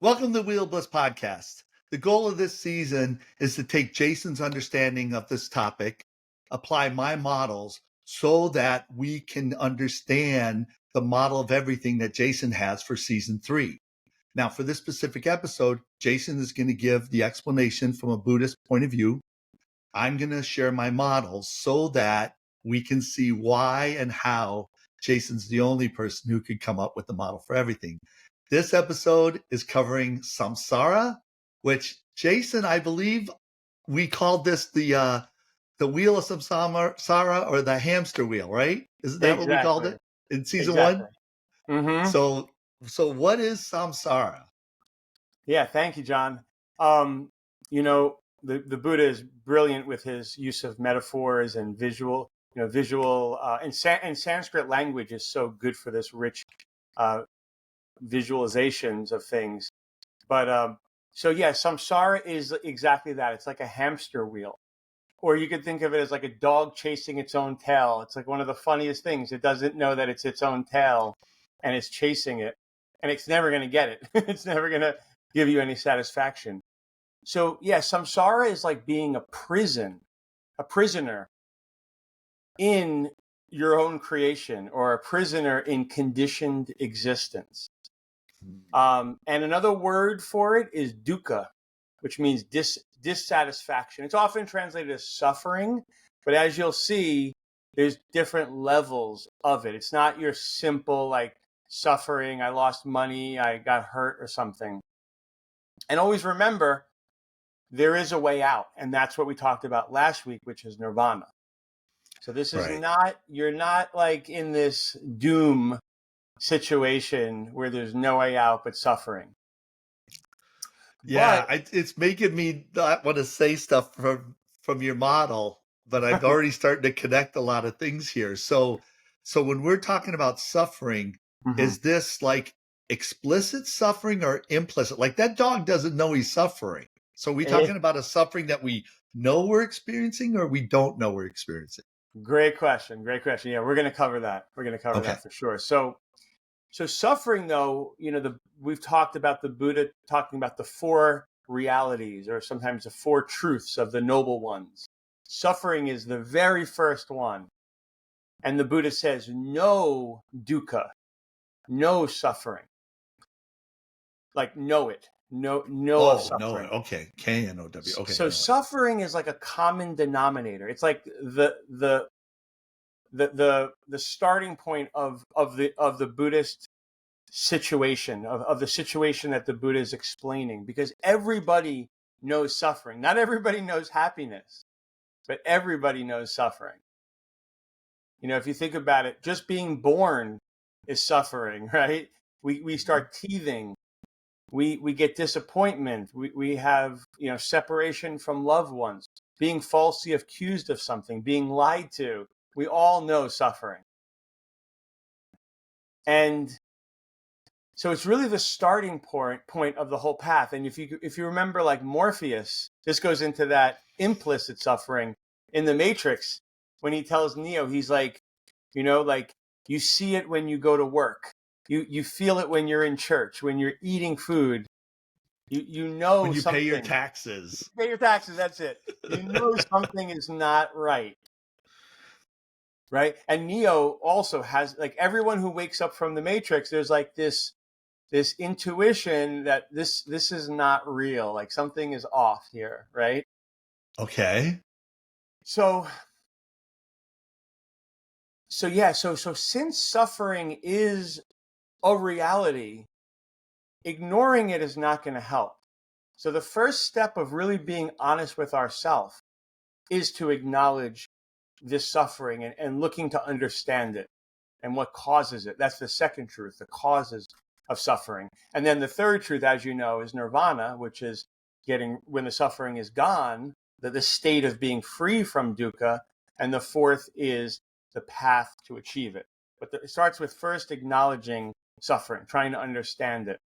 Welcome to the Wheel of Bliss podcast. The goal of this season is to take Jason's understanding of this topic, apply my models so that we can understand the model of everything that Jason has for season 3. Now, for this specific episode, Jason is going to give the explanation from a Buddhist point of view. I'm going to share my models so that we can see why and how Jason's the only person who could come up with the model for everything. This episode is covering samsara, which Jason, I believe we called this the wheel of samsara or the hamster wheel, right? Isn't that what we called it in season 1? Mm-hmm. So what is samsara? Yeah, thank you, John. The Buddha is brilliant with his use of metaphors and visual. And Sanskrit language is so good for this rich visualizations of things. But samsara is exactly that. It's like a hamster wheel. Or you could think of it as like a dog chasing its own tail. It's like one of the funniest things. It doesn't know that it's its own tail and it's chasing it. And it's never going to get it. It's never going to give you any satisfaction. So, samsara is like being a prisoner in your own creation, or a prisoner in conditioned existence. And another word for it is dukkha, which means dissatisfaction. It's often translated as suffering, but as you'll see, there's different levels of it. It's not your simple like suffering, I lost money, I got hurt or something. And always remember, there is a way out. And that's what we talked about last week, which is nirvana. So this is you're not like in this doom situation where there's no way out but suffering. Yeah, it's making me not want to say stuff from your model, but I'm already starting to connect a lot of things here. So when we're talking about suffering, is this like explicit suffering or implicit? Like that dog doesn't know he's suffering. So are we talking about a suffering that we know we're experiencing or we don't know we're experiencing? Great question. Yeah, we're going to cover that. That for sure. So suffering, though, we've talked about the Buddha talking about the 4 realities, or sometimes the 4 truths of the noble ones. Suffering is the very first one. And the Buddha says, no dukkha, no suffering. Like, know it. Know of suffering. Know it. Okay. K-N-O-W. Okay. So suffering is like a common denominator. It's like the starting point of the Buddhist situation, of the situation that the Buddha is explaining, because everybody knows suffering. Not everybody knows happiness, but everybody knows suffering. If you think about it, just being born is suffering, right? We start teething. We get disappointment. We have, separation from loved ones, being falsely accused of something, being lied to. We all know suffering. And so it's really the starting point of the whole path. And if you remember, like Morpheus, this goes into that implicit suffering in the Matrix when he tells Neo, he's like, like you see it when you go to work. You feel it when you're in church, when you're eating food. You know when you something. pay your taxes. Pay your taxes, that's it. You know something is not right. Right? And Neo also has, like everyone who wakes up from the Matrix, there's like this intuition that this is not real. Like something is off here, right? Okay. So since suffering is a reality, ignoring it is not going to help. So the first step of really being honest with ourselves is to acknowledge this suffering and looking to understand it and what causes it. That's the second truth, the causes of suffering. And then the third truth, as you know, is nirvana, which is when the suffering is gone, the state of being free from dukkha. And the fourth is the path to achieve it. But it starts with first acknowledging suffering, trying to understand it.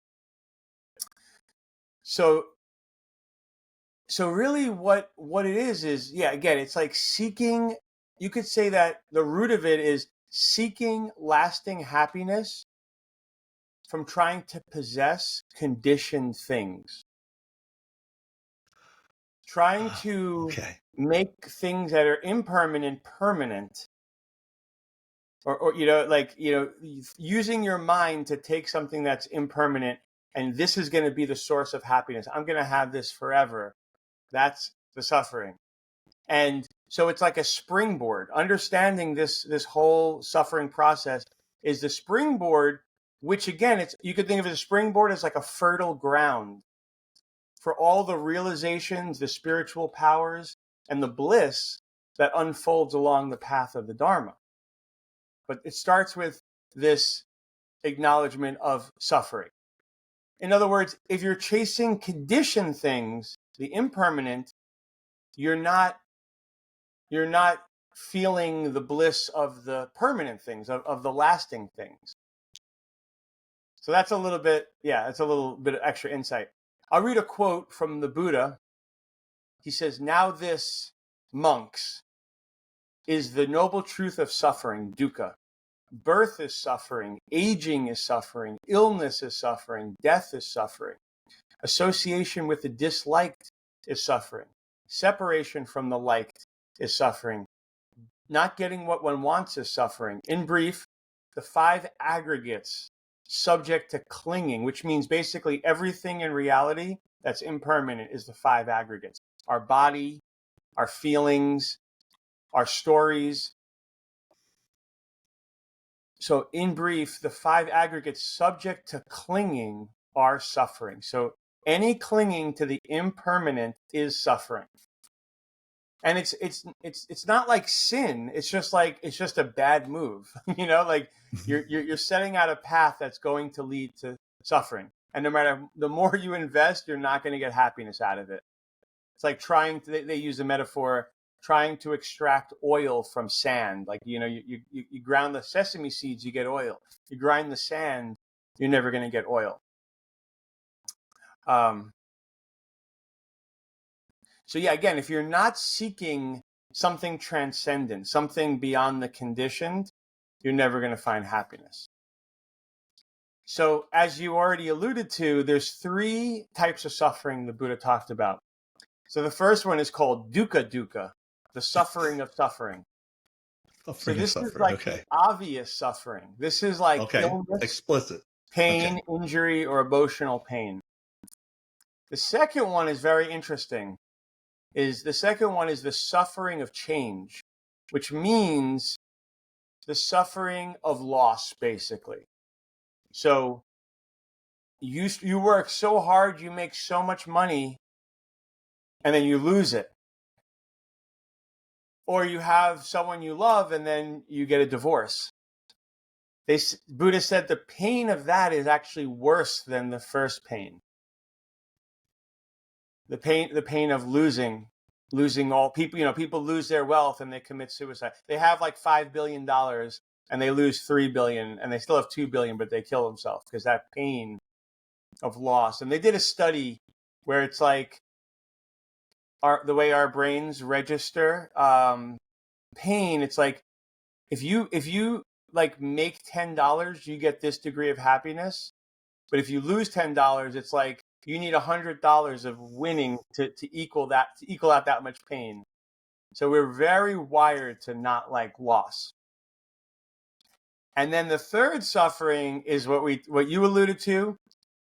So really what it is, again, it's like seeking, you could say that the root of it is seeking lasting happiness from trying to possess conditioned things. Trying to Okay. make things that are impermanent permanent, or using your mind to take something that's impermanent and this is going to be the source of happiness. I'm going to have this forever. That's the suffering. And so it's like a springboard. Understanding this whole suffering process is the springboard, which again, you could think of it as a springboard as like a fertile ground for all the realizations, the spiritual powers, and the bliss that unfolds along the path of the Dharma. But it starts with this acknowledgement of suffering. In other words, if you're chasing conditioned things, the impermanent, you're not feeling the bliss of the permanent things, of the lasting things. So that's a little bit of extra insight. I'll read a quote from the Buddha. He says, "Now this, monks, is the noble truth of suffering, dukkha. Birth is suffering, aging is suffering, illness is suffering, death is suffering. Association with the disliked is suffering. Separation from the liked is suffering. Not getting what one wants is suffering. In brief, the 5 aggregates subject to clinging, which means basically everything in reality that's impermanent is the 5 aggregates. Our body, our feelings, our stories. So in brief, the 5 aggregates subject to clinging are suffering. So any clinging to the impermanent is suffering. And it's not like sin. It's just a bad move. Like you're setting out a path that's going to lead to suffering. And no matter the more you invest, you're not going to get happiness out of it. It's like they use a metaphor, trying to extract oil from sand. Like, you ground the sesame seeds, you get oil. You grind the sand, you're never going to get oil. So yeah, again, if you're not seeking something transcendent, something beyond the conditioned, you're never going to find happiness. So as you already alluded to, there's 3 types of suffering the Buddha talked about. So the first one is called dukkha, the suffering of suffering. So this is like the obvious suffering. This is like illness, explicit, pain, injury, or emotional pain. The second one is very interesting. The second one is the suffering of change, which means the suffering of loss, basically. So you work so hard, you make so much money, and then you lose it. Or you have someone you love, and then you get a divorce. Buddha said the pain of that is actually worse than the first pain. The pain of losing all people. People lose their wealth and they commit suicide. They have like $5 billion and they lose $3 billion, and they still have $2 billion, but they kill themselves because that pain of loss. And they did a study where it's like the way our brains register pain. It's like if you like make $10, you get this degree of happiness. But if you lose $10, it's like you need $100 of winning to equal out that much pain. So we're very wired to not like loss. And then the third suffering is what you alluded to,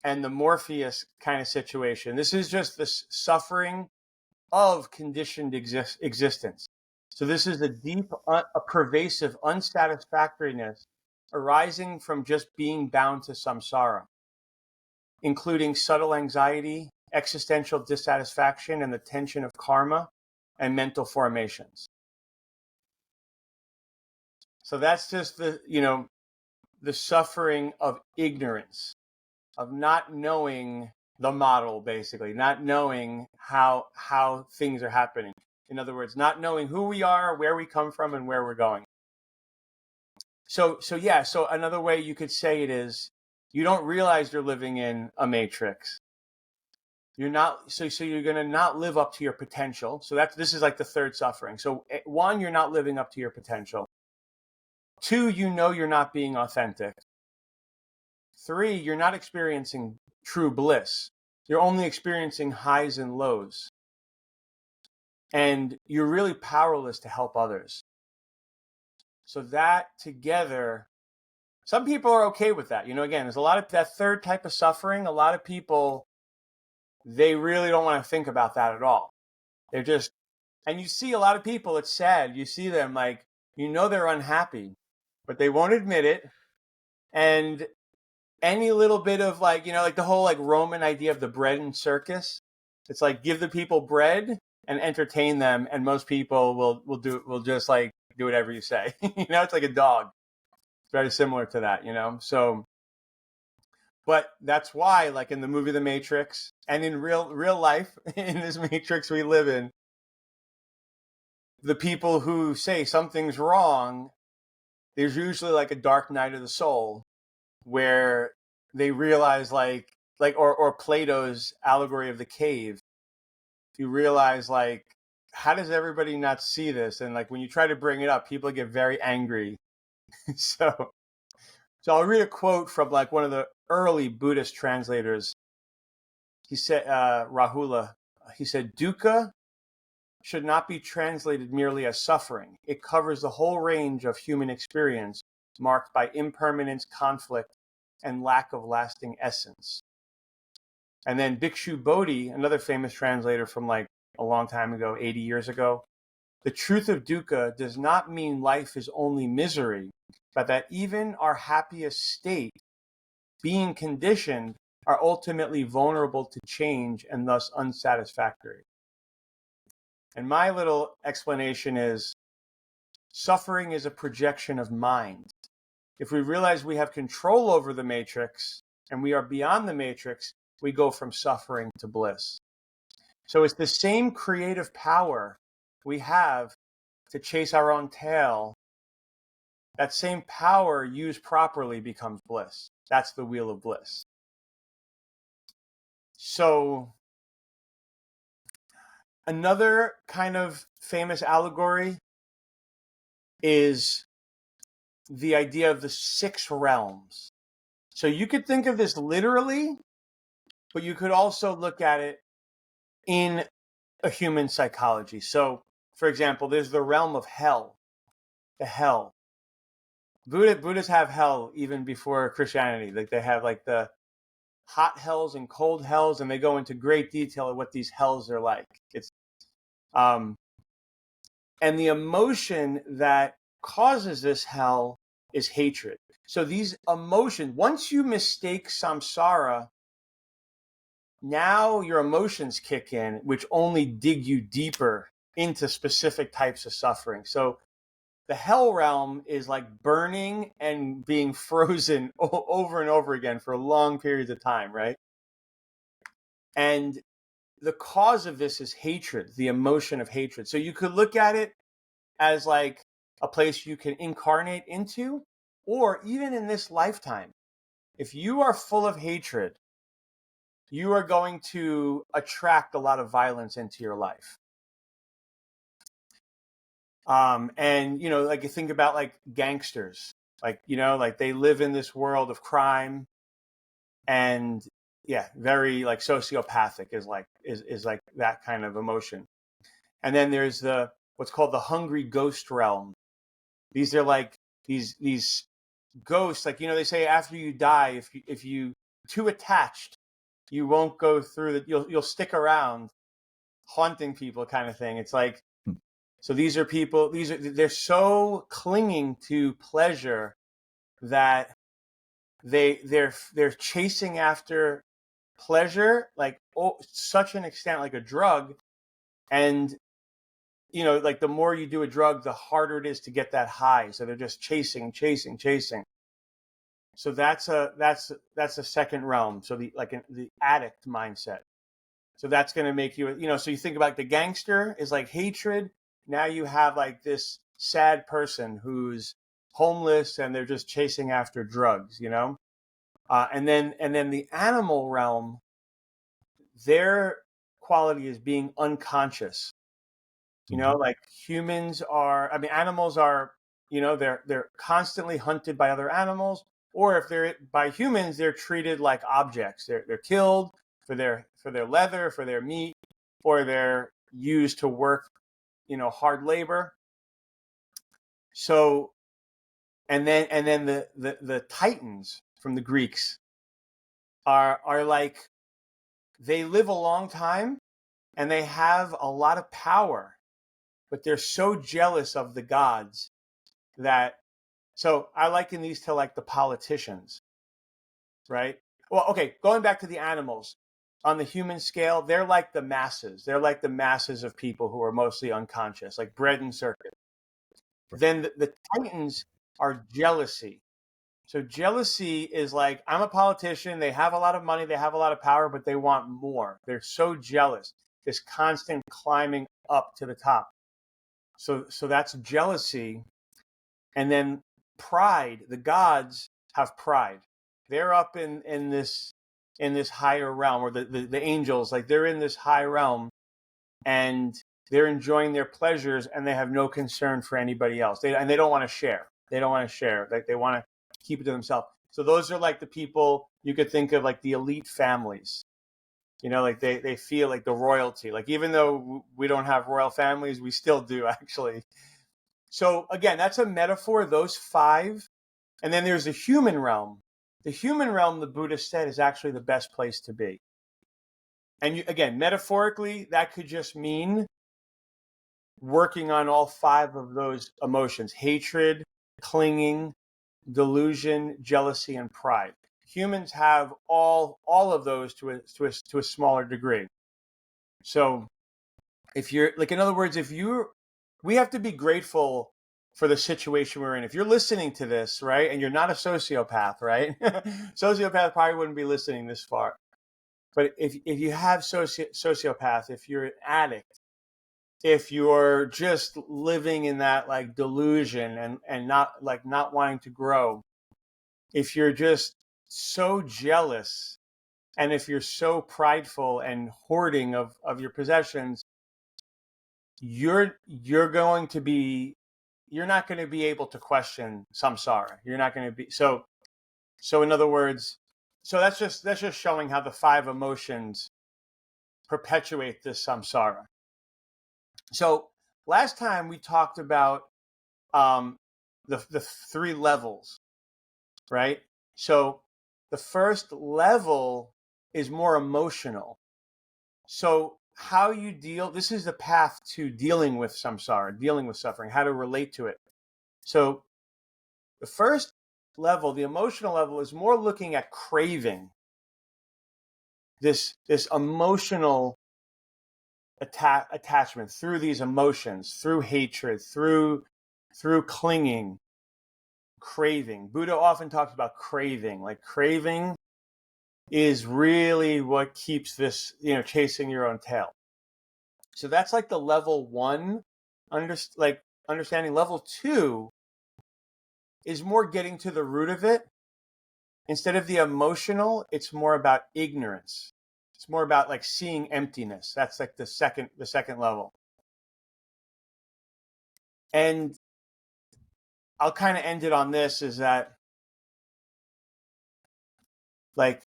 and the Morpheus kind of situation. This is just the suffering of conditioned existence. So this is a deep, a pervasive unsatisfactoriness arising from just being bound to samsara, including subtle anxiety, existential dissatisfaction, and the tension of karma and mental formations. So that's just the suffering of ignorance, of not knowing the model, basically, not knowing how things are happening. In other words, not knowing who we are, where we come from, and where we're going. So another way you could say it is, you don't realize you're living in a matrix. You're not, so you're going to not live up to your potential. So this is like the third suffering. So 1, you're not living up to your potential. 2, you're not being authentic. 3, you're not experiencing true bliss. You're only experiencing highs and lows. And you're really powerless to help others. So that together, some people are okay with that. Again, there's a lot of that third type of suffering. A lot of people, they really don't want to think about that at all. They're just, and you see a lot of people, it's sad. You see them like, they're unhappy, but they won't admit it. And any little bit of like the whole like Roman idea of the bread and circus, it's like give the people bread and entertain them, and most people will just like do whatever you say. It's like a dog. It's very similar to that. So, but that's why, like in the movie The Matrix, and in real life, in this matrix we live in, the people who say something's wrong, there's usually like a dark night of the soul where they realize or Plato's allegory of the cave. You realize like, how does everybody not see this? And like when you try to bring it up, people get very angry. so I'll read a quote from like one of the early Buddhist translators. He said, Rahula, he said, dukkha should not be translated merely as suffering. It covers the whole range of human experience marked by impermanence, conflict, and lack of lasting essence. And then Bhikshu Bodhi, another famous translator from like a long time ago, 80 years ago, the truth of dukkha does not mean life is only misery, but that even our happiest state, being conditioned, are ultimately vulnerable to change and thus unsatisfactory. And my little explanation is suffering is a projection of mind. If we realize we have control over the matrix and we are beyond the matrix, we go from suffering to bliss. So it's the same creative power we have to chase our own tail. That same power used properly becomes bliss. That's the wheel of bliss. So another kind of famous allegory is the idea of the 6 realms. So you could think of this literally, but you could also look at it in a human psychology. So, for example, there's the realm of hell, the hell. Buddhists have hell even before Christianity. Like they have like the hot hells and cold hells, and they go into great detail of what these hells are like. It's and the emotion that causes this hell is hatred. So these emotions, once you mistake samsara, now your emotions kick in, which only dig you deeper into specific types of suffering. So the hell realm is like burning and being frozen over and over again for long periods of time, right? And the cause of this is hatred, the emotion of hatred. So you could look at it as like a place you can incarnate into, or even in this lifetime. If you are full of hatred, you are going to attract a lot of violence into your life. And, like you think about like gangsters, like, like they live in this world of crime and very like sociopathic is like that kind of emotion. And then there's what's called the hungry ghost realm. These are like these ghosts, like, they say after you die, if you too attached, you won't go through you'll stick around haunting people kind of thing. It's like, so these are people, they're so clinging to pleasure that they're chasing after pleasure, like such an extent, like a drug. And, like the more you do a drug, the harder it is to get that high. So they're just chasing. So that's a second realm. So the addict mindset. So that's going to make you, so you think about the gangster is like hatred. Now you have like this sad person who's homeless and they're just chasing after drugs, and then the animal realm, their quality is being unconscious. Like animals are, they're constantly hunted by other animals, or if they're by humans, they're treated like objects. They're killed for their leather, for their meat, or they're used to work, hard labor. So, and then the Titans from the Greeks are like, they live a long time and they have a lot of power, but they're so jealous of the gods that, so I liken these to like the politicians, right? Well, okay, going back to the animals, on the human scale, they're like the masses. They're like the masses of people who are mostly unconscious, like bread and circuit. Then the Titans are jealousy. So jealousy is like, I'm a politician, they have a lot of money, they have a lot of power, but they want more. They're so jealous, this constant climbing up to the top. So that's jealousy. And then pride, the gods have pride. They're up in this higher realm, or the angels, like they're in this high realm and they're enjoying their pleasures and they have no concern for anybody else. They don't want to share. They don't want to share. Like they want to keep it to themselves. So those are like the people you could think of, like the elite families. Like they feel like the royalty. Like even though we don't have royal families, we still do actually. So again, that's a metaphor, those five. And then there's the human realm. The human realm, the Buddhist said, is actually the best place to be. And again, metaphorically, that could just mean working on all five of those emotions: hatred, clinging, delusion, jealousy, and pride. Humans have all of those to a smaller degree. So if you're like, in other words, we have to be grateful for the situation we're in. If you're listening to this, right, and you're not a sociopath, right? Sociopath probably wouldn't be listening this far. But if you have sociopath, if you're an addict, if you're just living in that like delusion and not wanting to grow, if you're just so jealous, and if you're so prideful and hoarding of your possessions, you're not going to be able to question samsara. You're not going to be so in other words, so that's just showing how the five emotions perpetuate this samsara. So last time we talked about the three levels, right? So the first level is more emotional. So how you deal, this is the path to dealing with samsara, dealing with suffering, how to relate to it. So the first level, the emotional level, is more looking at craving, this emotional attachment through these emotions, through hatred, through clinging, craving. Buddha often talks about craving. Like craving is really what keeps this, chasing your own tail. So that's like the level one, understanding. Level two is more getting to the root of it. Instead of the emotional, it's more about ignorance. It's more about like seeing emptiness. That's like the second level. And I'll kind of end it on this, is that like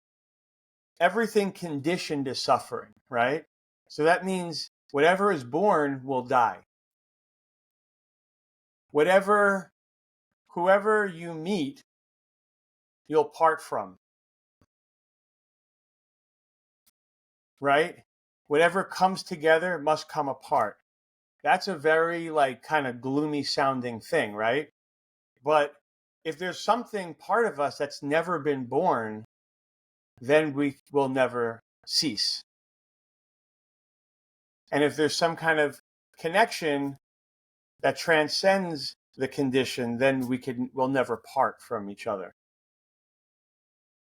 everything conditioned is suffering, right? So that means whatever is born will die. Whoever you meet, you'll part from, right? Whatever comes together must come apart. That's a very like kind of gloomy sounding thing, right? But if there's something part of us that's never been born, then we will never cease. And if there's some kind of connection that transcends the condition, then we'll never part from each other.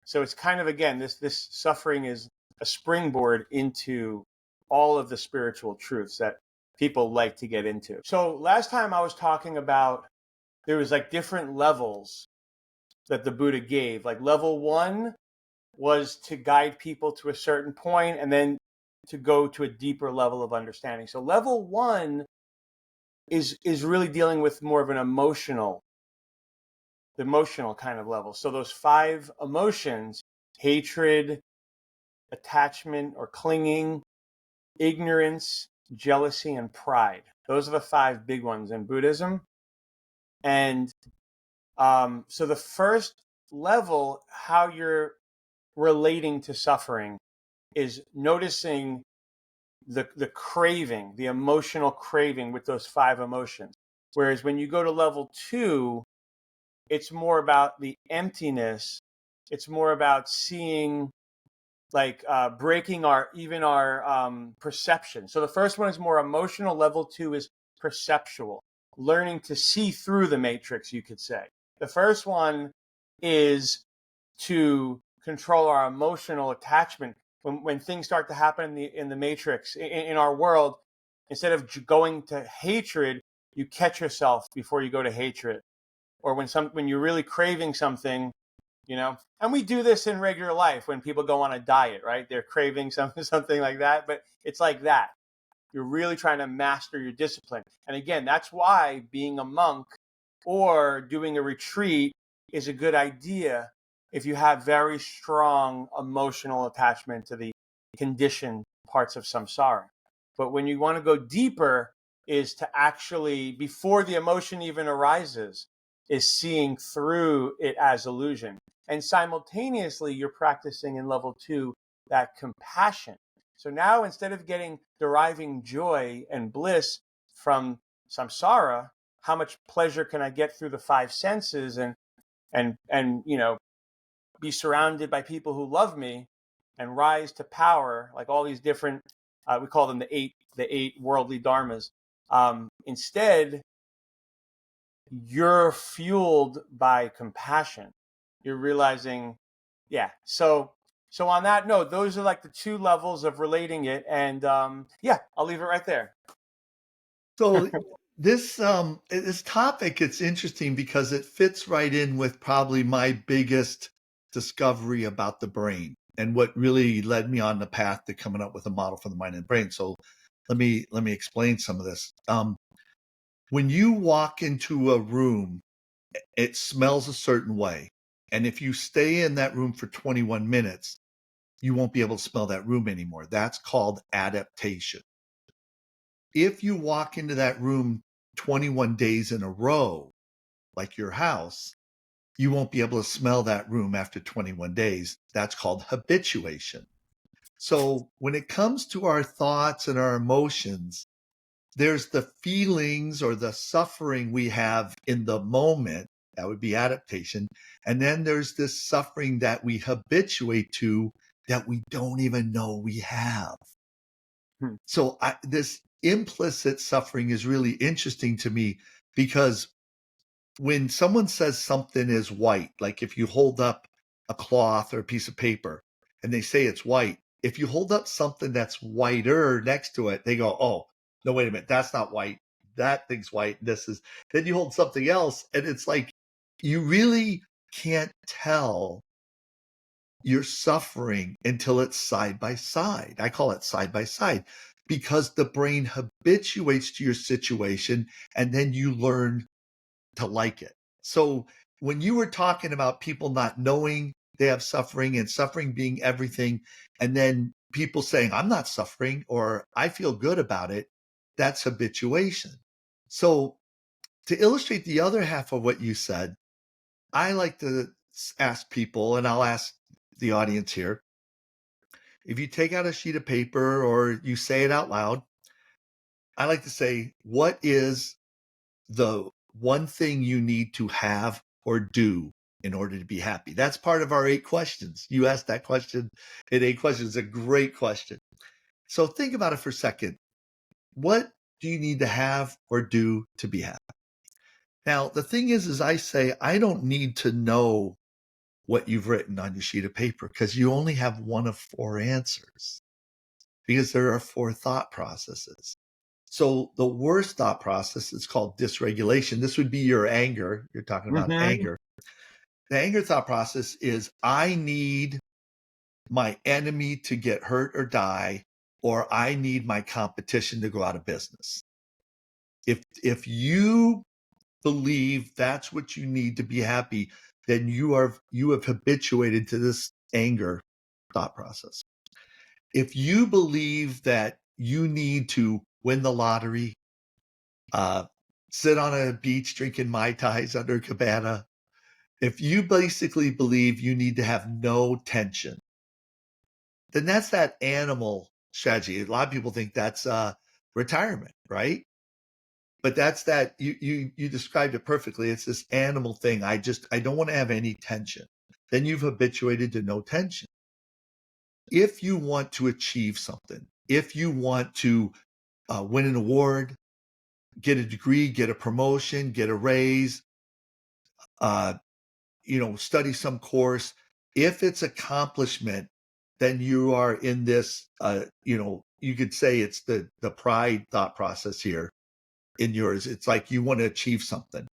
So it's kind of, again, this suffering is a springboard into all of the spiritual truths that people like to get into. So last time I was talking about, there was like different levels that the Buddha gave. Like level one was to guide people to a certain point and then to go to a deeper level of understanding. So level one is really dealing with more of an emotional the emotional kind of level. So those 5 emotions, hatred, attachment or clinging, ignorance, jealousy, and pride. Those are the 5 big ones in Buddhism. And so the first level, how you're relating to suffering, is noticing the craving, the emotional craving with those 5 emotions. Whereas when you go to level 2, it's more about the emptiness. It's more about seeing, like breaking our perception. So the first one is more emotional. Level 2 is perceptual, learning to see through the matrix, you could say. The first one is to control our emotional attachment. When things start to happen in the matrix, in our world, instead of going to hatred, you catch yourself before you go to hatred. Or when you're really craving something, and we do this in regular life when people go on a diet, right? They're craving something like that, but it's like that. You're really trying to master your discipline. And again, that's why being a monk or doing a retreat is a good idea if you have very strong emotional attachment to the conditioned parts of samsara. But when you want to go deeper, is to actually, before the emotion even arises, is seeing through it as illusion. And simultaneously, you're practicing in level 2 that compassion. So now, instead of deriving joy and bliss from samsara, how much pleasure can I get through the 5 senses and be surrounded by people who love me and rise to power, like all these different, we call them the eight worldly dharmas. Instead, you're fueled by compassion. You're realizing, yeah. So on that note, those are like the 2 levels of relating it, and yeah, I'll leave it right there. So this topic, it's interesting because it fits right in with probably my biggest discovery about the brain and what really led me on the path to coming up with a model for the mind and brain. So let me explain some of this. When you walk into a room, it smells a certain way. And if you stay in that room for 21 minutes, you won't be able to smell that room anymore. That's called adaptation. If you walk into that room 21 days in a row, like your house, you won't be able to smell that room after 21 days. That's called habituation. So when it comes to our thoughts and our emotions, there's the feelings or the suffering we have in the moment. That would be adaptation. And then there's this suffering that we habituate to that we don't even know we have. So this implicit suffering is really interesting to me because when someone says something is white, like if you hold up a cloth or a piece of paper and they say it's white, if you hold up something that's whiter next to it, they go, oh, no, wait a minute, that's not white. That thing's white. Then you hold something else and it's like, you really can't tell you're suffering until it's side by side. I call it side by side because the brain habituates to your situation and then you learn to like it. So when you were talking about people not knowing they have suffering and suffering being everything, and then people saying, I'm not suffering or I feel good about it, that's habituation. So to illustrate the other half of what you said, I like to ask people, and I'll ask the audience here, if you take out a sheet of paper or you say it out loud, I like to say, what is the one thing you need to have or do in order to be happy? That's part of our 8 questions. You asked that question in 8 questions. It's a great question. So think about it for a second. What do you need to have or do to be happy? Now, the thing is I say, I don't need to know what you've written on your sheet of paper because you only have one of 4 answers because there are 4 thought processes. So the worst thought process is called dysregulation. This would be your anger. You're talking about anger. The anger thought process is I need my enemy to get hurt or die, or I need my competition to go out of business. If you believe that's what you need to be happy, then you have habituated to this anger thought process. If you believe that you need to win the lottery, uh, sit on a beach drinking Mai Tais under a cabana, if you basically believe you need to have no tension, then that's that animal strategy. A lot of people think that's retirement, right? But that's that you described it perfectly. It's this animal thing. I don't want to have any tension. Then you've habituated to no tension. If you want to achieve something, if you want to win an award, get a degree, get a promotion, get a raise, uh, study some course, if it's accomplishment, then you are in this, you could say it's the pride thought process here in yours. It's like you want to achieve something.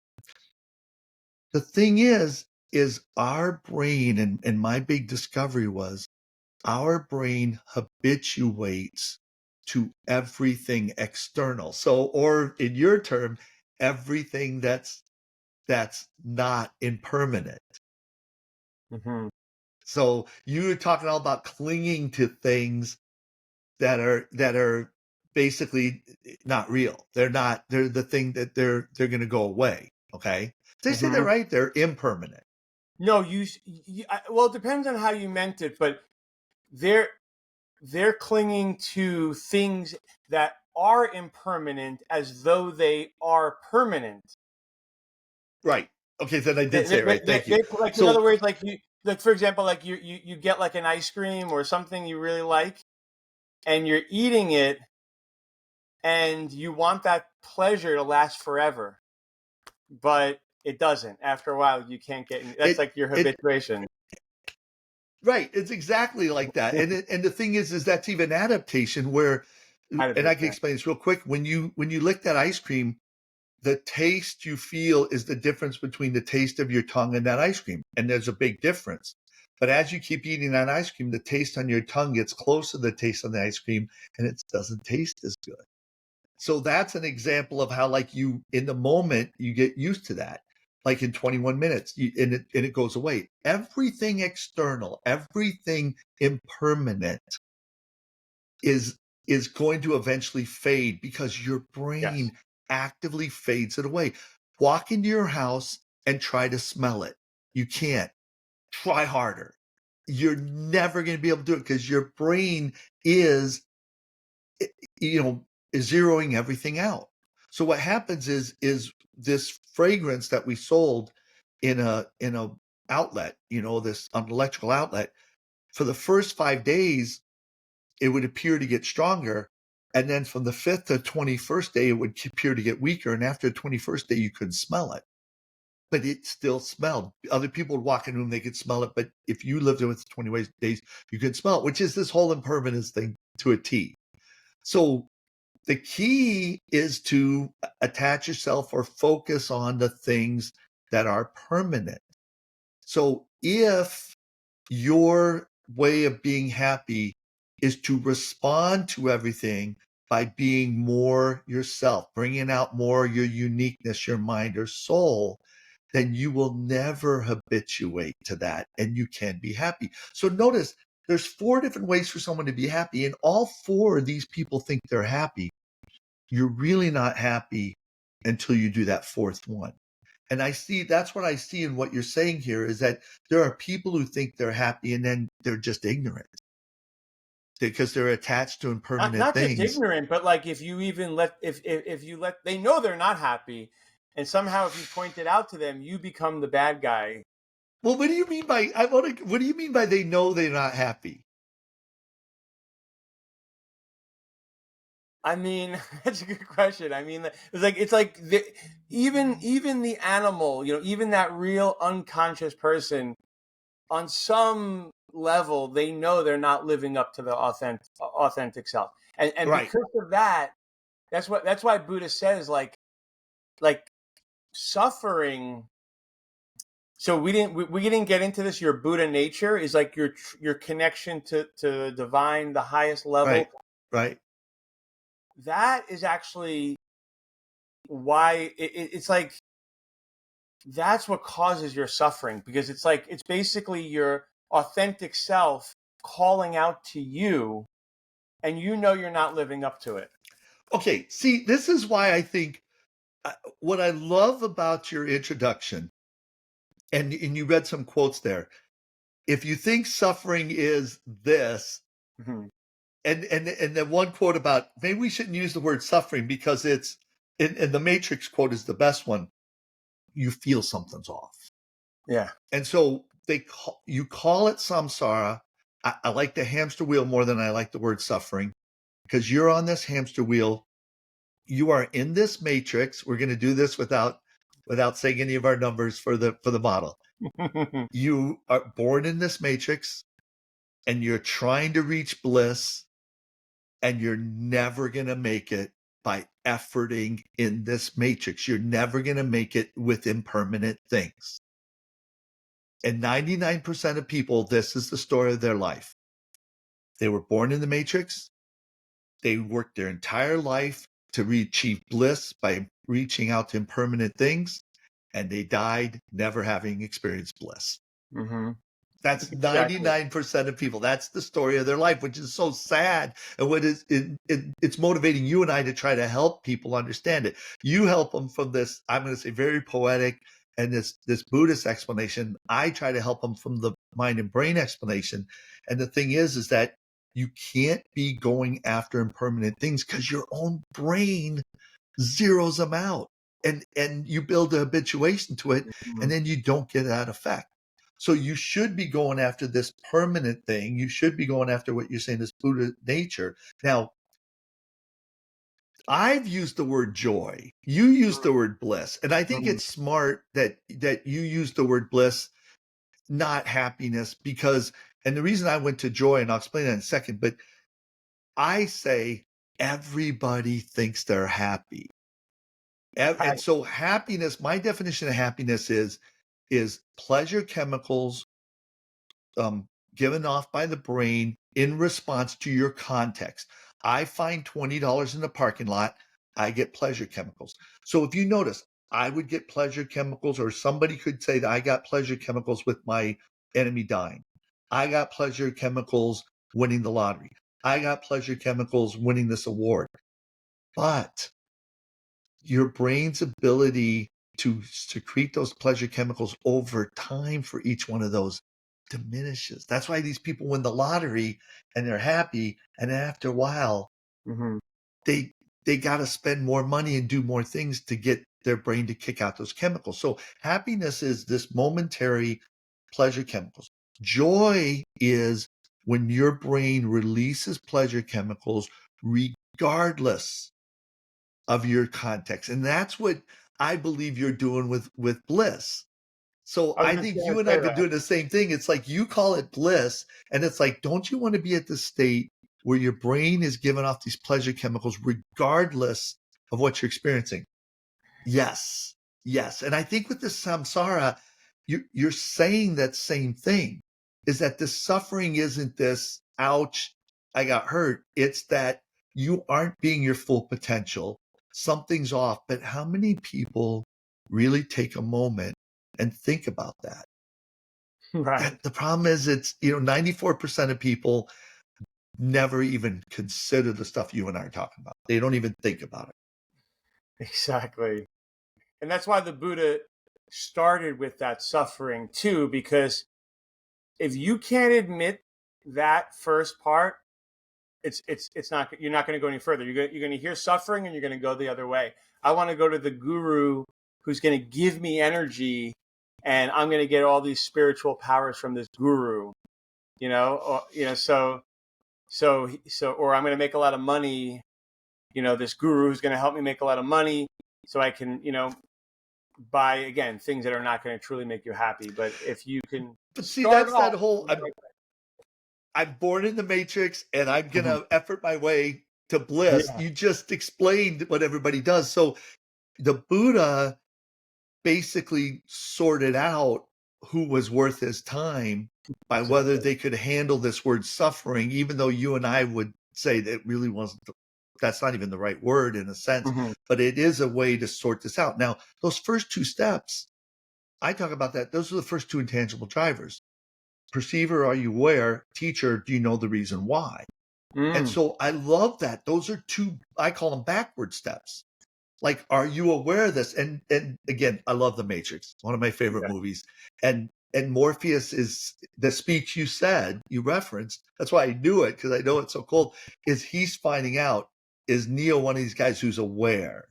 The thing is our brain, and my big discovery was our brain habituates to everything external. So, or in your term, everything that's not impermanent. Mm-hmm. So you're talking all about clinging to things that are basically not real. They're the thing that they're going to go away. Okay. Did I say that Mm-hmm. right? They're impermanent. No, well, it depends on how you meant it, but they're clinging to things that are impermanent as though they are permanent. Right. Okay, then I did say it right. Thank you. Like, in other So words, like for example, like you get like an ice cream or something you really like, and you're eating it, and you want that pleasure to last forever, but it doesn't. After a while, you can't get. That's it like your it habituation. right. It's exactly like that. And the thing is that's even adaptation where, and I can Yeah. explain this real quick. When you lick that ice cream, the taste you feel is the difference between the taste of your tongue and that ice cream. And there's a big difference. But as you keep eating that ice cream, the taste on your tongue gets closer to the taste on the ice cream, and it doesn't taste as good. So that's an example of how, like, you in the moment you get used to that. Like in 21 minutes, and it goes away. Everything external, everything impermanent is going to eventually fade because your Yes. brain actively fades it away. Walk into your house and try to smell it. You can't. Try harder. You're never going to be able to do it because your brain is, is zeroing everything out. So what happens is this fragrance that we sold in a outlet, this electrical outlet, for the first 5 days, it would appear to get stronger. And then from the 5th to 21st day, it would appear to get weaker. And after the 21st day, you couldn't smell it. But it still smelled. Other people would walk in the room, they could smell it. But if you lived there with 20 days, you could smell it, which is this whole impermanence thing to a T. So the key is to attach yourself or focus on the things that are permanent. So if your way of being happy is to respond to everything by being more yourself, bringing out more your uniqueness, your mind or soul, then you will never habituate to that and you can be happy. So notice there's 4 different ways for someone to be happy, and all 4 of these people think they're happy. You're really not happy until you do that 4th one. And that's what I see in what you're saying here is that there are people who think they're happy and then they're just ignorant because they're attached to impermanent Not just things. ignorant, but like if you even let if you let they know they're not happy, and somehow if you point it out to them, you become the bad guy. Well, what do you mean by what do you mean by they know they're not happy? I mean, that's a good question. I mean, it's like even the animal, even that real unconscious person, on some level, they know they're not living up to the authentic self, and Right. because of that, that's why Buddha says like suffering. So we didn't get into this. Your Buddha nature is like your connection to the divine, the highest level. Right. Right. That is actually why it's like that's what causes your suffering, because it's basically your authentic self calling out to you, and you know you're not living up to it. Okay, see, this is why I think what I love about your introduction, and you read some quotes there. If you think suffering is this, Mm-hmm. and then one quote about maybe we shouldn't use the word suffering because it's and the Matrix quote is the best one. You feel something's off, Yeah. and so you call it samsara. I like the hamster wheel more than I like the word suffering, because you're on this hamster wheel. You are in this matrix. We're going to do this without saying any of our numbers for the model. You are born in this matrix, and you're trying to reach bliss, and you're never going to make it by efforting in this matrix. You're never going to make it with impermanent things. And 99% of people, this is the story of their life. They were born in the matrix. They worked their entire life to achieve bliss by reaching out to impermanent things, and they died never having experienced bliss. Mm-hmm. That's Exactly. 99% of people. That's the story of their life, which is so sad. And what is it's motivating you and I to try to help people understand it. You help them from this, I'm going to say, very poetic and this Buddhist explanation. I try to help them from the mind and brain explanation. And the thing is that you can't be going after impermanent things because your own brain zeroes them out, and you build a habituation to it, Mm-hmm. and then you don't get that effect. So you should be going after this permanent thing. You should be going after what you're saying is Buddha nature. Now, I've used the word joy. You use the word bliss. And I think Mm-hmm. it's smart that you use the word bliss, not happiness, because, and the reason I went to joy, and I'll explain that in a second, but I say everybody thinks they're happy. And Right. so happiness, my definition of happiness is pleasure chemicals given off by the brain in response to your context. I find $20 in the parking lot, I get pleasure chemicals. So if you notice, I would get pleasure chemicals, or somebody could say that I got pleasure chemicals with my enemy dying. I got pleasure chemicals winning the lottery. I got pleasure chemicals winning this award. But your brain's ability to secrete those pleasure chemicals over time for each one of those diminishes. That's why these people win the lottery and they're happy, and then after a while Mm-hmm. they got to spend more money and do more things to get their brain to kick out those chemicals. So happiness is this momentary pleasure chemicals. Joy is when your brain releases pleasure chemicals regardless of your context. And that's what I believe you're doing with bliss. So I was I just think going you to and I say have been that. doing the same thing. It's like you call it bliss, and it's like, don't you want to be at the state where your brain is giving off these pleasure chemicals regardless of what you're experiencing? Yes. Yes. And I think with this samsara, you're saying that same thing, is that the suffering isn't this, ouch, I got hurt. It's that you aren't being your full potential. Something's off. But how many people really take a moment and think about that? Right. That the problem is, it's, 94% of people never even consider the stuff you and I are talking about. They don't even think about it. Exactly. And that's why the Buddha started with that suffering too, because if you can't admit that first part, it's not, you're not going to go any further. You're going to hear suffering and you're going to go the other way. I want to go to the guru who's going to give me energy, and I'm going to get all these spiritual powers from this guru, or I'm going to make a lot of money, this guru who's going to help me make a lot of money so I can, buy, again, things that are not going to truly make you happy. But if you can But see, start that's off that whole, in the right I'm born in the matrix and I'm way. gonna effort my way to bliss. Yeah. You just explained what everybody does. So the Buddha basically sorted out who was worth his time by whether Exactly. they could handle this word suffering, even though you and I would say that it really wasn't, that's not even the right word in a sense, Hmm. but it is a way to sort this out. Now, those first two steps, I talk about that. Those are the first two intangible drivers. Perceiver, are you aware? Teacher, do you know the reason why? And Mm. so I love that. Those are two, I call them backward steps. Like, are you aware of this? And again, I love The Matrix, one of my favorite Yeah. movies. And Morpheus is the speech you said, you referenced. That's why I knew it, because I know it's so cool. Is he's finding out, is Neo one of these guys who's aware?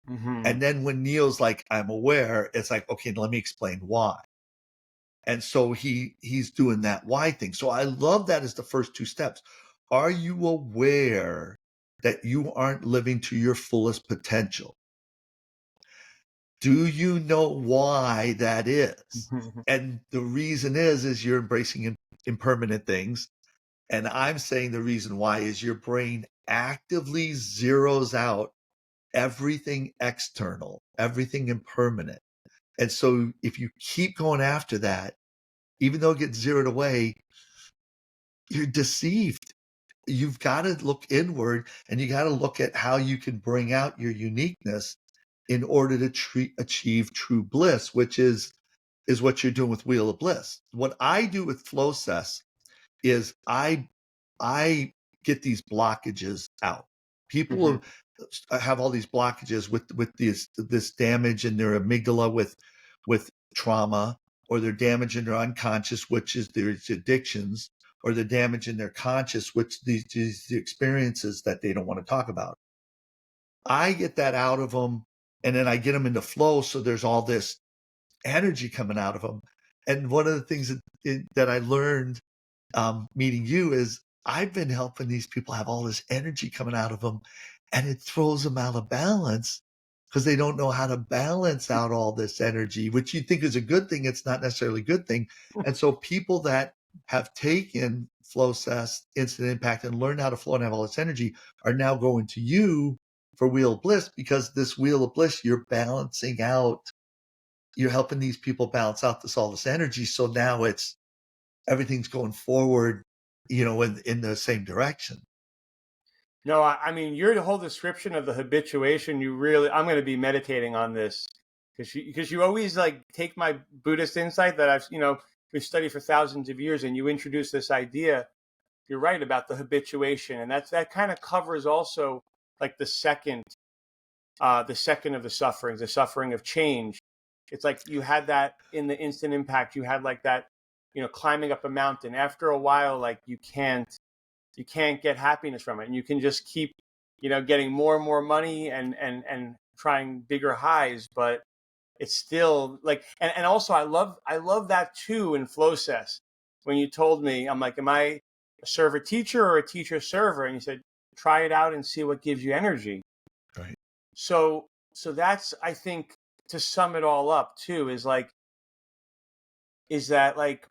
Mm-hmm. And then when Neo's like, I'm aware, it's like, okay, let me explain why. And so he's doing that why thing. So I love that as the first two steps. Are you aware that you aren't living to your fullest potential? Do you know why that is? And the reason is you're embracing impermanent things. And I'm saying the reason why is your brain actively zeroes out everything external, everything impermanent. And so if you keep going after that, even though it gets zeroed away, you're deceived. You've got to look inward, and you got to look at how you can bring out your uniqueness in order to achieve true bliss, which is what you're doing with Wheel of Bliss. What I do with Flowcess is I get these blockages out. Mm-hmm. People have all these blockages with this damage in their amygdala with trauma, or their damage in their unconscious, which is their addictions, or the damage in their conscious, which these experiences that they don't want to talk about. I get that out of them, and then I get them into flow. So there's all this energy coming out of them. And one of the things that I learned meeting you is I've been helping these people have all this energy coming out of them, and it throws them out of balance because they don't know how to balance out all this energy, which you think is a good thing. It's not necessarily a good thing. And so people that have taken Flowcess, Instant Impact, and learned how to flow and have all this energy are now going to you for Wheel of Bliss, because this Wheel of Bliss, you're balancing out, you're helping these people balance out all this energy. So now everything's going forward, in the same direction. No, I mean, your whole description of the habituation, I'm going to be meditating on this, because you always like take my Buddhist insight that we've studied for thousands of years, and you introduce this idea. You're right about the habituation, and that kind of covers also like the second of the sufferings, the suffering of change. It's like you had that in the instant impact. You had like that, climbing up a mountain. After a while, like you can't get happiness from it, and you can just keep getting more and more money and trying bigger highs, but it's still like, and also I love that too in Flowcess. When you told me, I'm like, am I a server teacher or a teacher server? And you said, try it out and see what gives you energy. Right. So that's, I think, to sum it all up too, is that like,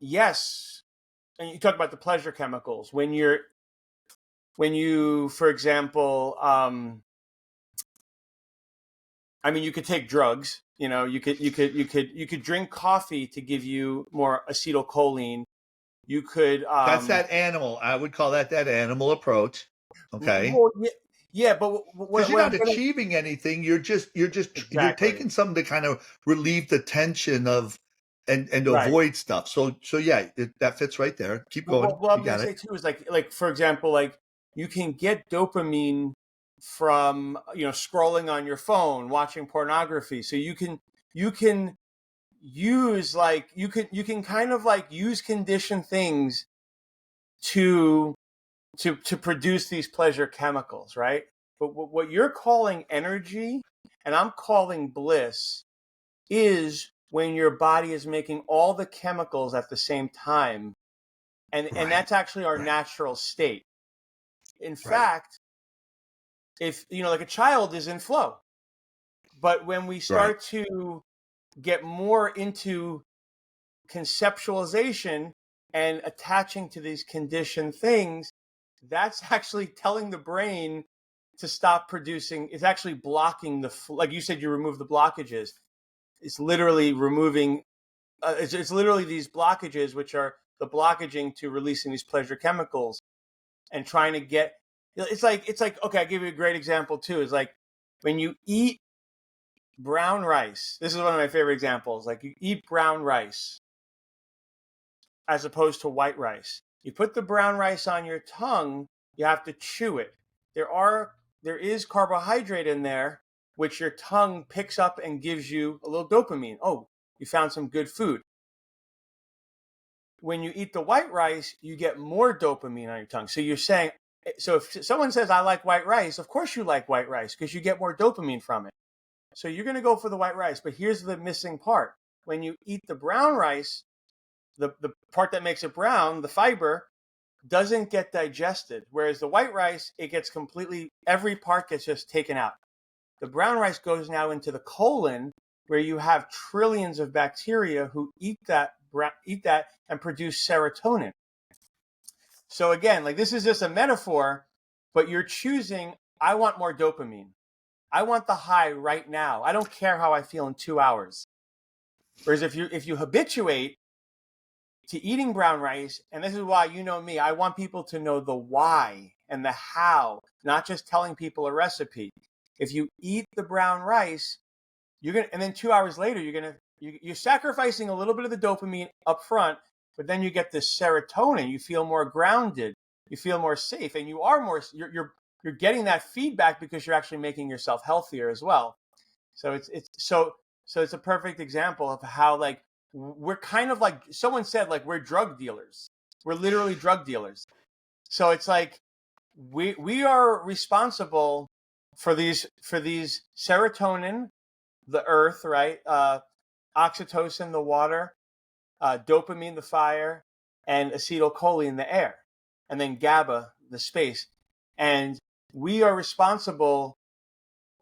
yes. And you talk about the pleasure chemicals when you, for example, I mean, you could take drugs. You could drink coffee to give you more acetylcholine. You could, That's that animal. I would call that animal approach. Okay. well, yeah, yeah, but Because you're what I'm not getting achieving anything. You're exactly taking something to kind of relieve the tension of, and to right. avoid stuff. So yeah, that fits right there. Keep going. What You I'm going got to say it. too is like for example, like you can get dopamine from scrolling on your phone, watching pornography. So you can use like you can kind of like use conditioned things to to produce these pleasure chemicals, right? But what you're calling energy and I'm calling bliss is when your body is making all the chemicals at the same time, and Right. that's actually our Right. natural state. In Right. fact, if like a child is in flow, but when we Right. start to get more into conceptualization and attaching to these conditioned things, that's actually telling the brain to stop producing. It's actually blocking like you said, you remove the blockages. It's literally removing, it's literally these blockages, which are the blockaging to releasing these pleasure chemicals and trying to get, it's like, okay, I'll give you a great example too. It's like when you eat brown rice. This is one of my favorite examples. Like you eat brown rice as opposed to white rice. You put the brown rice on your tongue, you have to chew it. There is carbohydrate in there, which your tongue picks up and gives you a little dopamine. Oh, you found some good food. When you eat the white rice, you get more dopamine on your tongue. So you're saying, so if someone says, I like white rice, of course you like white rice because you get more dopamine from it. So you're going to go for the white rice. But here's the missing part. When you eat the brown rice, the part that makes it brown, the fiber, doesn't get digested. Whereas the white rice, it gets completely, every part gets just taken out. The brown rice goes now into the colon, where you have trillions of bacteria who eat that and produce serotonin. So again, like this is just a metaphor, but you're choosing, I want more dopamine. I want the high right now. I don't care how I feel in 2 hours. Whereas if you habituate to eating brown rice, and this is why, you know me, I want people to know the why and the how, not just telling people a recipe. If you eat the brown rice, and then 2 hours later, you're sacrificing a little bit of the dopamine up front, but then you get this serotonin. You feel more grounded. You feel more safe, and you're getting that feedback because you're actually making yourself healthier as well. So it's a perfect example of how, like, we're kind of like, someone said, like, we're drug dealers. We're literally drug dealers. So it's like we are responsible for these serotonin, the earth, right? Oxytocin, the water, dopamine, the fire, and acetylcholine, the air, and then GABA, the space. And we are responsible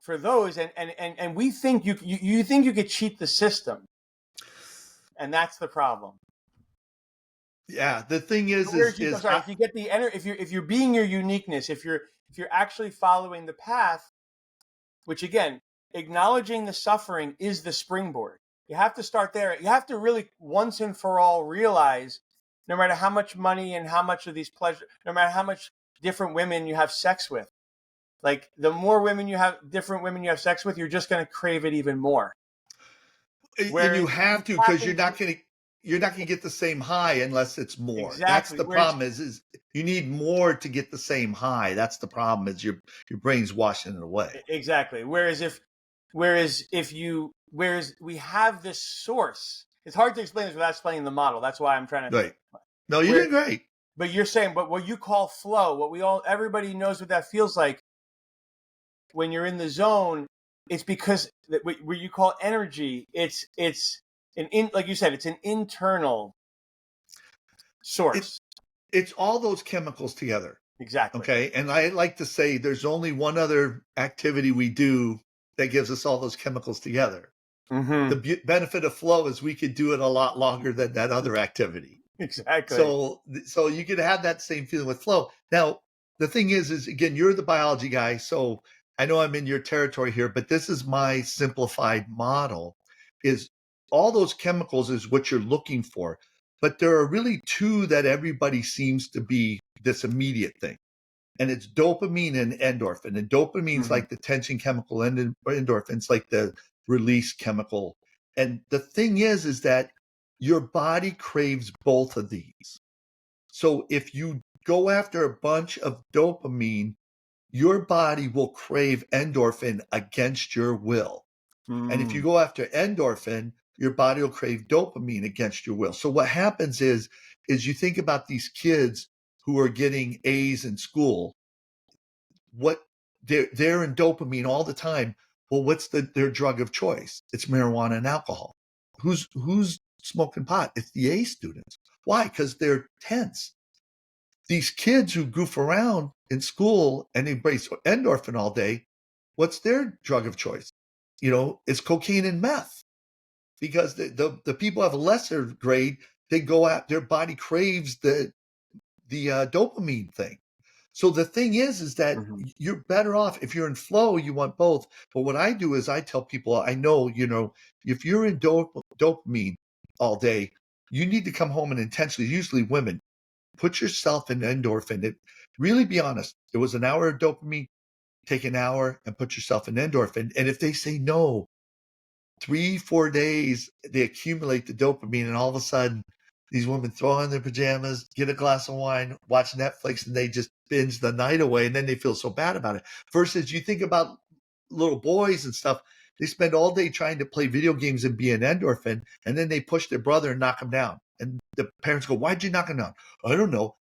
for those. And we think you think you could cheat the system. And that's the problem. Yeah, the thing is if you get the energy, if you're being your uniqueness, if you're actually following the path, which again, acknowledging the suffering is the springboard. You have to start there. You have to really once and for all realize, no matter how much money and how much of these pleasure, no matter how much different women you have sex with, like the more different women you have sex with, you're just going to crave it even more. And you have to, because you're not going to get the same high unless it's more. Exactly. That's the problem is you need more to get the same high. That's the problem, is your brain's washing it away. Exactly. Whereas we have this source. It's hard to explain this without explaining the model. That's why I'm trying to. Right. No, you did great. But you're saying, but what you call flow, everybody knows what that feels like. When you're in the zone, it's because where you call energy, it's like you said, it's an internal source. It's all those chemicals together. Exactly. Okay. And I like to say there's only one other activity we do that gives us all those chemicals together. Mm-hmm. The benefit of flow is we could do it a lot longer than that other activity. Exactly. So you could have that same feeling with flow. Now, the thing is again, you're the biology guy, so I know I'm in your territory here, but this is my simplified model, is all those chemicals is what you're looking for. But there are really two that everybody seems to be this immediate thing. And it's dopamine and endorphin. And dopamine's Mm-hmm. like the tension chemical, and endorphin's like the release chemical. And the thing is that your body craves both of these. So if you go after a bunch of dopamine, your body will crave endorphin against your will. And if you go after endorphin, your body will crave dopamine against your will. So what happens is you think about these kids who are getting A's in school, what they're in dopamine all the time. Well, what's their drug of choice? It's marijuana and alcohol. Who's smoking pot? It's the A students. Why? Because they're tense. These kids who goof around in school and embrace endorphin all day, what's their drug of choice? It's cocaine and meth, because the people have a lesser grade. They go out, their body craves the dopamine thing. So the thing is that Mm-hmm. you're better off if you're in flow. You want both. But what I do is I tell people, I know, if you're in dopamine all day, you need to come home and intentionally, usually women, put yourself in endorphin. Really be honest. It was an hour of dopamine. Take an hour and put yourself in endorphin. And if they say no, 3-4 days, they accumulate the dopamine, and all of a sudden, these women throw on their pajamas, get a glass of wine, watch Netflix, and they just binge the night away, and then they feel so bad about it. Versus you think about little boys and stuff, they spend all day trying to play video games and be an endorphin, and then they push their brother and knock him down. And the parents go, "Why'd you knock him down?" "I don't know."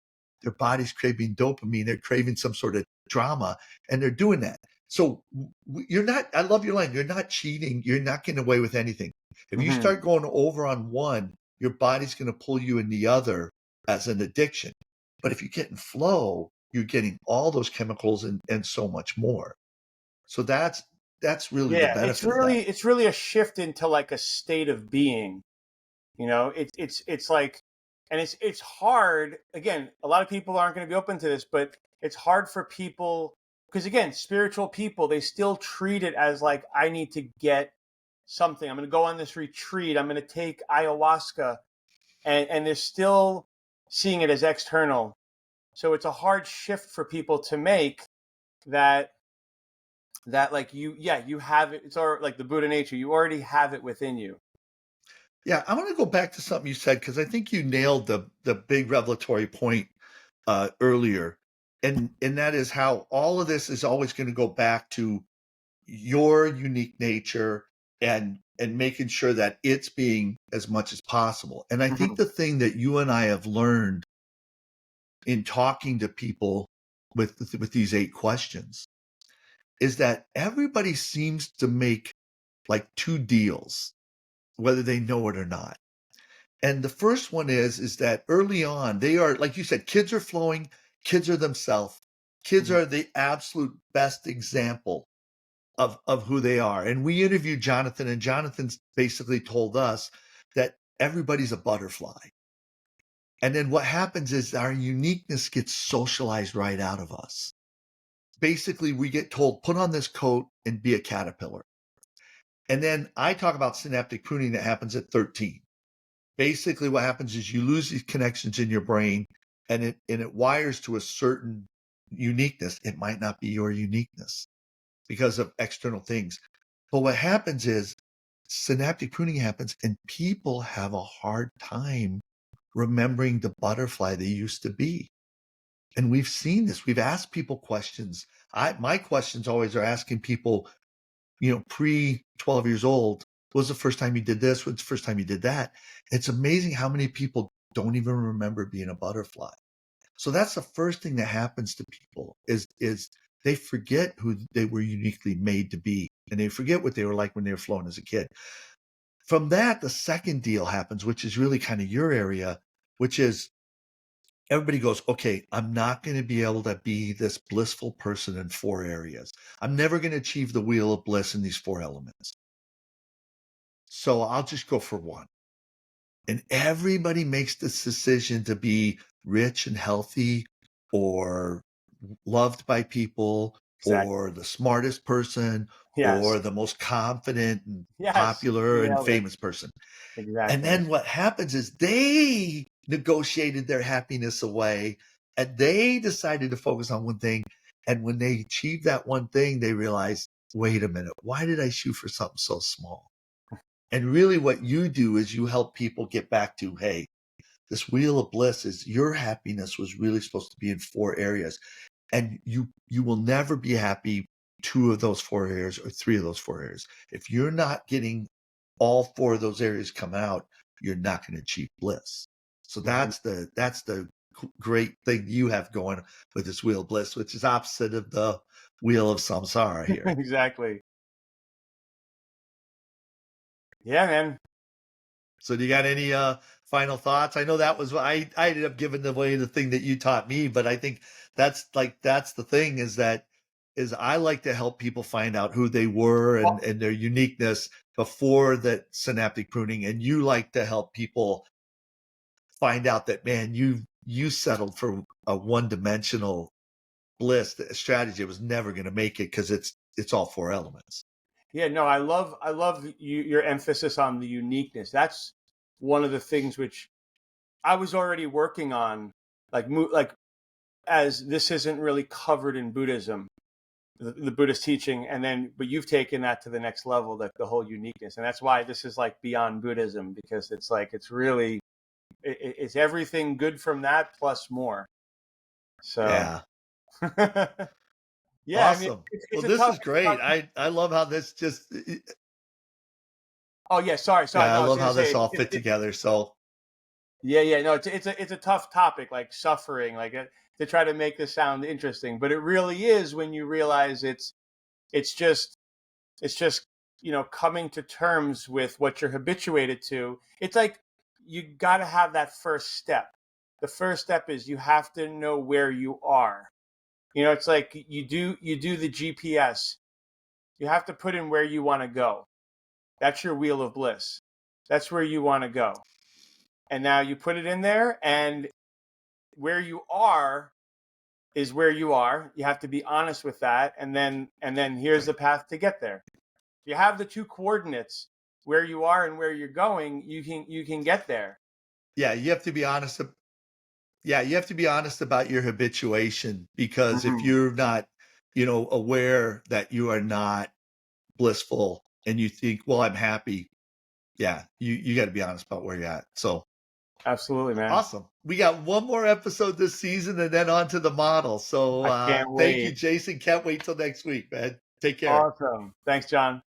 Their body's craving dopamine. They're craving some sort of drama, and they're doing that. So you're not, I love your line, you're not cheating. You're not getting away with anything. If you Mm-hmm. start going over on one, your body's going to pull you in the other as an addiction. But if you get in flow, you're getting all those chemicals and so much more. So that's really the Yeah, it's benefit of that. really it's really a shift into like a state of being. You know, it's like, and it's hard. Again, a lot of people aren't going to be open to this, but it's hard for people because again, spiritual people, they still treat it as like, I need to get something. I'm going to go on this retreat. I'm going to take ayahuasca, and they're still seeing it as external. So it's a hard shift for people to make that like you have it. It's all like the Buddha nature. You already have it within you. Yeah, I want to go back to something you said because I think you nailed the big revelatory point earlier, and that is how all of this is always going to go back to your unique nature and making sure that it's being as much as possible. And I think Mhm. the thing that you and I have learned in talking to people with these 8 questions is that everybody seems to make like 2 deals, whether they know it or not. And the first one is that early on, they are, like you said, kids are flowing, kids are themselves. Kids Mhm. are the absolute best example of who they are. And we interviewed Jonathan, and Jonathan's basically told us that everybody's a butterfly. And then what happens is our uniqueness gets socialized right out of us. Basically, we get told, put on this coat and be a caterpillar. And then I talk about synaptic pruning that happens at 13. Basically, what happens is you lose these connections in your brain, and it wires to a certain uniqueness. It might not be your uniqueness because of external things. But what happens is synaptic pruning happens, and people have a hard time remembering the butterfly they used to be. And we've seen this. We've asked people questions. My questions always are asking people, pre 12 years old, what was the first time you did this? What's the first time you did that? It's amazing how many people don't even remember being a butterfly. So that's the first thing that happens to people is they forget who they were uniquely made to be, and they forget what they were like when they were flowing as a kid. From that, the second deal happens, which is really kind of your area, which is everybody goes, okay, I'm not going to be able to be this blissful person in 4 areas. I'm never going to achieve the wheel of bliss in these 4 elements. So I'll just go for one. And everybody makes this decision to be rich and healthy or loved by people Exactly. or the smartest person Yes. or the most confident and Yes. You popular and nailed it. famous person. And Exactly. then what happens is they negotiated their happiness away and they decided to focus on one thing. And when they achieved that one thing, they realized, wait a minute, why did I shoot for something so small? And really what you do is you help people get back to, hey, this wheel of bliss is your happiness was really supposed to be in 4 areas. And you will never be happy 2 of those 4 areas or 3 of those 4 areas. If you're not getting all 4 of those areas come out, you're not going to achieve bliss. So Mhm. that's the great thing you have going with this wheel of bliss, which is opposite of the wheel of samsara here. Exactly. Yeah, man. So do you got any final thoughts? I know that was what I ended up giving away the thing that you taught me, but I think that's the thing is I like to help people find out who they were Well, and their uniqueness before that synaptic pruning. And you like to help people find out that, man, you settled for a one-dimensional bliss strategy. It was never going to make it because it's all 4 elements. yeah, no, I love your emphasis on the uniqueness. That's one of the things which I was already working on, like as this isn't really covered in Buddhism. the Buddhist teaching, and then but you've taken that to the next level, the whole uniqueness, and that's why this is like beyond Buddhism, because it's like it's really it's everything good from that plus more. So Yeah. yeah, I mean Awesome. it's Well, a this tough. is great. I love how this just Oh yeah, sorry. yeah, I No, I was love gonna how this say all fit together. So yeah. No, it's a tough topic, like suffering, like to try to make this sound interesting, but it really is when you realize it's just it's just coming to terms with what you're habituated to. It's like you got to have that first step. The first step is you have to know where you are. It's like you do the GPS. You have to put in where you want to go. That's your wheel of bliss. That's where you want to go. And now you put it in there, and where you are is where you are. You have to be honest with that, and then here's the path to get there. If you have the two coordinates, where you are and where you're going, you can get there. yeah, you have to be honest. Yeah, you have to be honest about your habituation, because if Mhm. you're not, aware that you are not blissful and you think, well, I'm happy. Yeah, you got to be honest about where you're at. So Absolutely, man. awesome. We got one more episode this season and then on to the model. So I can't thank you, wait. Jason. Can't wait till next week, man. Take care. Awesome. Thanks, John.